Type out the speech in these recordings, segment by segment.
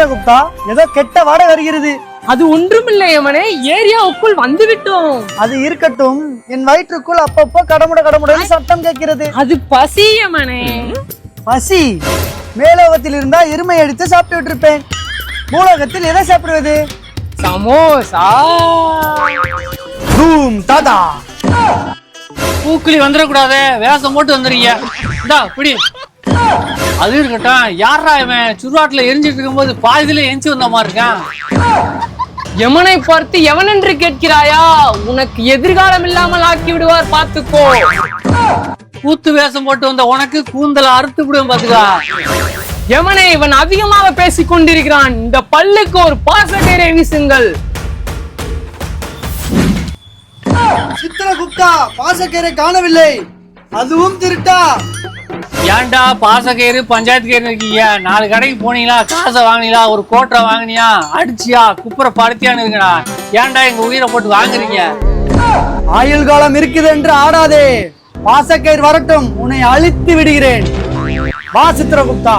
சித்திரகுப்தா, ஏதோ கெட்ட வாடை வருகிறது. அது ஒன்றுமில்லை யமனே, ஏரியாவுக்குள் வந்து விட்டோம். அது இருக்கட்டும், என் வயிற்றுக்குள் அப்பப்போ கடமுட சத்தம் கேட்கிறது. அது பசி யமனே. பசி? மேலோகத்தில் இருந்தா எருமை அடித்து சாப்பிட்டு இருப்பேன். பூலோகத்தில் எதை சாப்பிடுவது? சமோசா. தூம் தாதா. பூக்குழி வந்துடக்கூடாது, வேஷம் போட்டு வந்துடுறீங்க. இந்தா பிடி. அது இருக்கட்டும், யாரா இவன் சுடுகாட்டுல எரிஞ்சிட்டு இருக்கும்போது பாதியில எஞ்சி வந்த மாதிரி இருக்கான்? யமனை பார்த்து எவன் என்று கேட்கிறாயா? உனக்கு எதிர்காலம் இல்லாமல் ஆக்கி விடுவார், பார்த்துக்கோ. கூத்து வேஷம் போட்டு வந்த உனக்கு கூந்தல அறுத்து விடுவேன் பாத்துக்கா. யமனே, இவன் அதிகமாக பேசிக் கொண்டிருக்கிறான். இந்த பல்லுக்கு ஒரு பாசக்கயிறை வீசுங்கள். சித்திரகுப்தா, பாசக்கயிறை காணவில்லை. அதுவும் திருட்டா? ஏன்டா பாசக்கயிறு பஞ்சாயத்து கயிறு இருக்கீங்க? 4 கடைக்கு போனீங்களா, காசை வாங்கினீங்களா, ஒரு கோட்டரை வாங்கினியா, அடிச்சியா, குப்புற படுத்தியான்னு இருக்கா? ஏன்டா எங்க உயிரை போட்டு வாங்குறீங்க? ஆயுள் காலம் இருக்குது என்று ஆடாதே. பாசக்கயிறு வரட்டும், உன்னை அழித்து விடுகிறேன். வா சித்திரகுப்தா.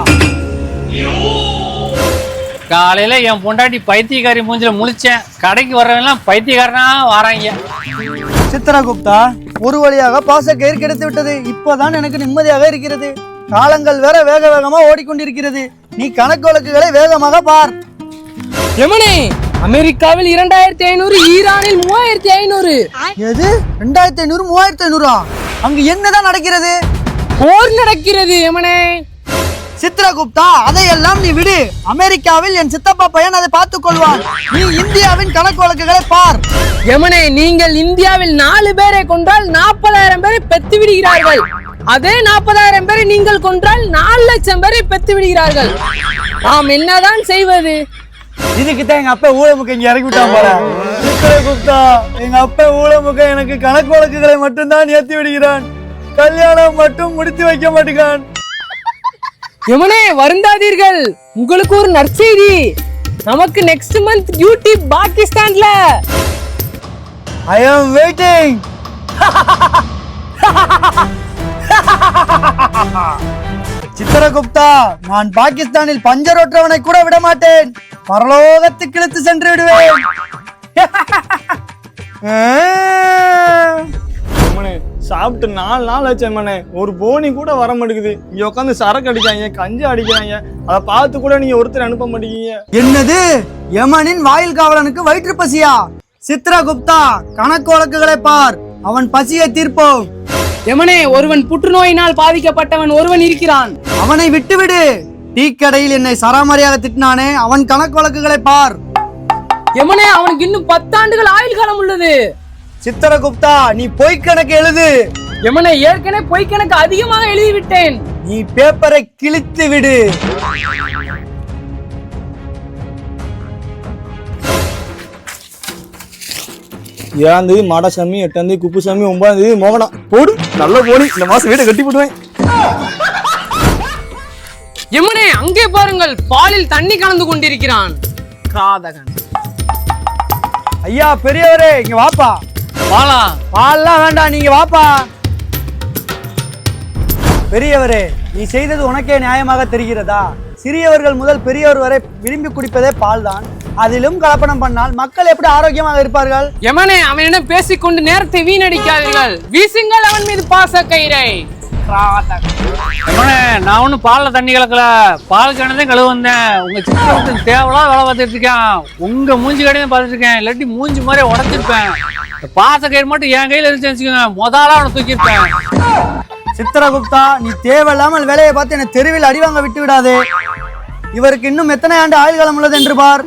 காலையில என் பொண்டாட்டி பைத்தியக்காரி மூஞ்சில முழிச்சேன். கடைக்கு வர்றவெல்லாம் பைத்தியக்காரனா வராங்க. சித்திரகுப்தா, ஒரு வழியாக பாசக்கயிறு கிடைத்து விட்டது. இப்போதான் எனக்கு நிம்மதியாக இருக்கிறது. காலங்கள் வேற வேக வேகமா ஓடிக்கொண்டிருக்கிறது. நீ கணக்கு வழக்குகளை வேகமாக பார். யமனே, அமெரிக்காவில் 2500, ஈரானில் 3500. எது? 2500, 3500? அங்கு என்னதான் நடக்கிறது? போர் நடக்கிறது யமனே. சித்திரகுப்தா, அதையெல்லாம் நீ விடு. அமெரிக்காவில் என் சித்தப்பா பையன் அதை பார்த்துக் கொள்வான். நீ இந்தியாவின் கணக்கு வழக்குகளை பார். யமனே, நீங்கள் இந்தியாவில் 4 பேரை கொன்றால் 40,000 பேரை பெத்து விடுகிறார்கள். அதே 40,000 பேரை நீங்கள் கொன்றால் 4 லட்சம் பேரை பெத்து விடுகிறார்கள். நாம் என்னதான் செய்வது? இதுக்குதான் எங்க அப்பா ஊழமுக்க இங்க இறக்கி விட்டான் போல. சித்திரகுப்தா, எங்க அப்பா ஊழமுக்க எனக்கு கணக்கு வழக்குகளை மட்டும்தான் ஏற்றி விடுகிறான். கல்யாணம் மட்டும் முடித்து வைக்க மாட்டேங்கான். யமனே, வருந்தாதீர்கள். உங்களுக்கு ஒரு நற்செய்தி. நமக்கு நெக்ஸ்ட் மந்த் டியூட்டி பாகிஸ்தான்ல. I am waiting. சித்திரகுப்தா, நான் பாகிஸ்தானில் பஞ்சரோற்றவனை கூட விட மாட்டேன். பரலோகத்துக்கு இழுத்து சென்று விடுவேன். சாப்பிட்டு 4 நாள் ஆச்சு மனே, ஒரு போனி கூட வர மாட்டேங்குது. இங்க உட்காந்து சரக்கு அடிக்காங்க, கஞ்சி அடிக்கிறாங்க. அதை பார்த்து கூட நீங்க ஒருத்தர் அனுப்ப மாட்டேங்க. என்னது? யமனின் வாயில் காவலனுக்கு வயிற்று பசியா? சித்திரகுப்தா, கணக்கு வழக்குகளை பார். அவன் பசியை தீர்ப்போம். யமனே, ஒருவன் புற்றுநோயினால் பாதிக்கப்பட்டவன் ஒருவன் இருக்கிறான். அவனை விட்டுவிடு. டீ கடையில் என்னை சராமரியாக திட்டினானே, அவன் கணக்கு வழக்குகளை பார். யமனே, அவனுக்கு இன்னும் 10 ஆண்டுகள் ஆயுள் காலம் உள்ளது. சித்திரகுப்தா, நீ பொய் கணக்கு எழுது. யமனே, ஏற்கனவே பொய் கணக்கு அதிகமாக எழுதிவிட்டேன். நீ பேப்பரை கிழித்து விடு. ஏழாந்தேதி மாடசாமி, 8ஆந்தேதி குப்புசாமி, 9ஆந்தேதி மோகனா. போடு, நல்ல போனி. இந்த மாசம் வீட்டை கட்டி போடுவேன். யமனே, அங்கே பாருங்கள், பாலில் தண்ணி கலந்து கொண்டிருக்கிறான். கிராதகன். ஐயா பெரியவரே, இங்க வாப்பா. வாளா. பால்லாம் வேண்டாம், நீங்க வாப்பா. பெரியவரே, நீ செய்தது உனக்கே நியாயமாக தெரிகிறதா? சிறியவர்கள் முதல் பெரியவர் வரை விரும்பி குடிப்பதே பால் தான். அதிலும் கலப்படம் பண்ணால் மக்கள் எப்படி ஆரோக்கியமாக இருப்பார்கள்? யமனே, அவனிடம் பேசிக்கொண்டு நேரத்தை வீணடிக்காதீர்கள். வீசுங்கள் அவன் மீது பாசக்கயிறை. நான் ஒன்னும் பால்ல தண்ணி கலக்கல, பால் கிணதான் கழுவு வந்தேன். உங்க சித்திரகுப்தன் தேவலா வேலை பார்த்துட்டு இருக்கேன். உங்க மூஞ்சி கடையும் பார்த்துட்டு இருக்கேன். இல்லாட்டி மூஞ்சி மாதிரி உடச்சிருப்பேன். பாசக்கயிறு மட்டும் என் கையில இருந்துச்சுன்னு முதலா அவனை தூக்கியிருப்பேன். சித்திரகுப்தா, நீ தேவையில்லாமல் வேலையை பார்த்து என்னை தெருவில் அடிவாங்க விட்டு விடாதே. இவருக்கு இன்னும் எத்தனை ஆண்டு ஆயுள் காலம் உள்ளது என்று பார்.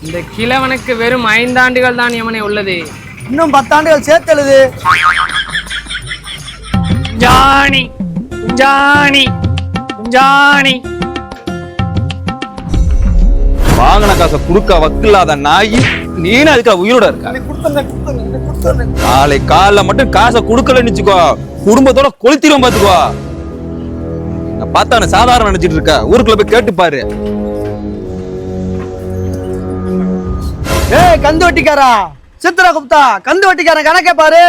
இந்த கிழவனுக்கு வெறும் 5 ஆண்டுகள் தான் யமனே உள்ளது. இன்னும் 10 ஆண்டுகள் சேர்த்து எழுது. Johnny Johnny Johnny. வாங்கின காசை குடுக்க வக்கில்லாத நாயி, நீனு அதுக்கு உயிரோட இருக்க. நாளை காலைல மட்டும் காசை குடுக்கலன்னு வச்சுக்கோ, குடும்பத்தோட கொளுத்திரும் பாத்துக்கோ. நான் பார்த்தா சாதாரண நினைச்சிட்டு இருக்க. ஊருக்குள்ள போய் கேட்டு பாரு. ஏய் கந்து வட்டிக்காரா, சித்திரகுப்தா, கந்து வட்டிக்காரன் கணக்கே பாரு.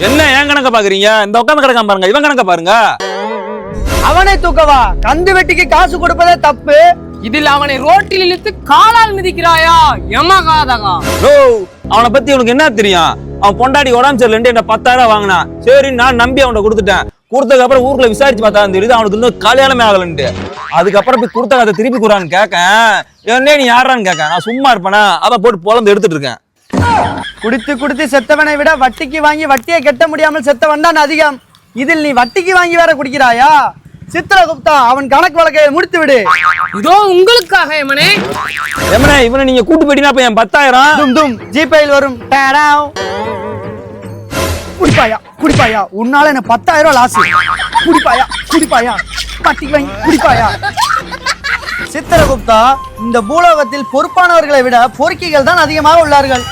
என்ன ஏன் கணக்க பாக்குறீங்க? இந்த உட்காந்து கிடக்காம பாருங்க, இவன் கணக்க பாருங்க. அவனை தூக்கவா? கந்து வெட்டிக்கு காசு கொடுப்பதே தப்பு. இதில் அவனை ரோட்டில் இழுத்து காலால் மிதிக்கிறாயா யமகாதகா? ஓ, அவனை பத்தி உனக்கு என்ன தெரியும்? அவன் பொண்டாடி உடம்பு சரியில்லை என்ன 10,000 வாங்கினான். சரி நான் நம்பி அவனை கொடுத்துட்டேன். கொடுத்ததுக்கு அப்புறம் ஊர்ல விசாரிச்சு பார்த்தா தெரியுது அவனுக்கு இன்னும் கல்யாணமே ஆகலன்ட்டு. அதுக்கப்புறம் போய் கொடுத்த கதை திருப்பி கூறான்னு கேட்க, என்ன நீ யாரான்னு கேட்க, நான் சும்மா இருப்பேனா? அதை போட்டு பொழந்து எடுத்துட்டு இருக்கேன். குடித்து குடித்து செத்தவனை விட வட்டிக்கு வாங்கி வட்டியை கட்ட முடியாமல் செத்தவன் தான் அதிகம். இதில் நீ வட்டிக்கு வாங்கி வேற குடிக்கிறாயா? சித்ரகுப்தா, அவன் கணக்கு வழக்கை முடித்து விடு. இதோ உங்களுக்காக யமனே. எமனே, இவனை நீங்க கூட்டு போயிட்டீங்கன்னா அப்ப என் 10,000 தும் தும் ஜிபேயில் வரும். டேடாவ். குடிப்பாயா குடிப்பாயா, உன்னால என்ன 10,000 லாஸ். குடிப்பாயா குடிப்பாயா, வட்டிக்கு வாங்கி குடிப்பாயா? சித்ரகுப்தா, இந்த பூலோகத்தில் பொறுப்பானவர்களை விட பொறுக்கிகள் தான் அதிகமாக உள்ளார்கள்.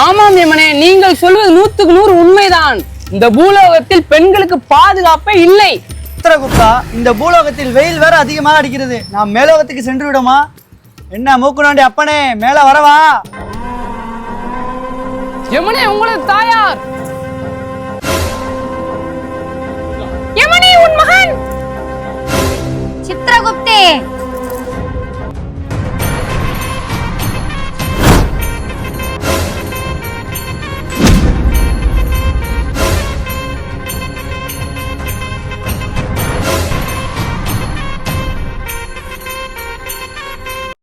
ஆமாம் யமனே, நீங்கள் சொல்வது 100க்கு 100 உண்மைதான். இந்த பூலோகத்தில் பெண்களுக்கு பாதுகாப்பே இல்லை. சித்ரகுப்தா, இந்த பூலோகத்தில் வெயில் வேற அதிகமாக அடிக்கிறது. நாம் மேலோகத்துக்கு சென்று விடுமா? என்ன மூக்குனாண்டி அப்பனே, மேல வரவா? யமனே, உங்களது தாயார். யமனே, உன் மகன். சித்ரகுப்தே,